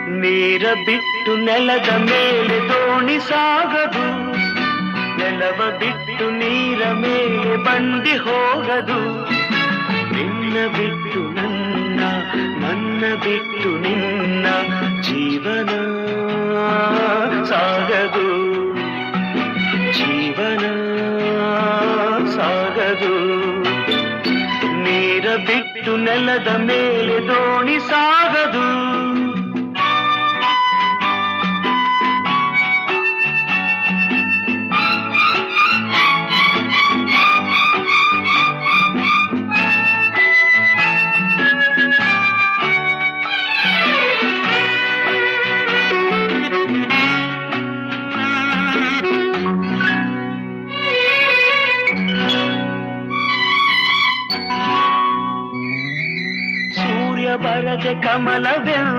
ನೀರ ಬಿಟ್ಟು ನೆಲದ ಮೇಲೆ ದೋಣಿ ಸಾಗದು, ನೆಲವ ಬಿಟ್ಟು ನೀರ ಮೇಲೆ ಬಂಡಿ ಹೋಗದು. ನಿನ್ನ ಬಿಟ್ಟು ನನ್ನ, ನನ್ನ ಬಿಟ್ಟು ನಿನ್ನ ಜೀವನ ಸಾಗದು, ಜೀವನ ಸಾಗದು. ನೀರ ಬಿಟ್ಟು ನೆಲದ ಮೇಲೆ ದೋಣಿ ಸಾಗದು. ಸೂರ್ಯ ಬರದೆ ಕಮಲವೆಂದು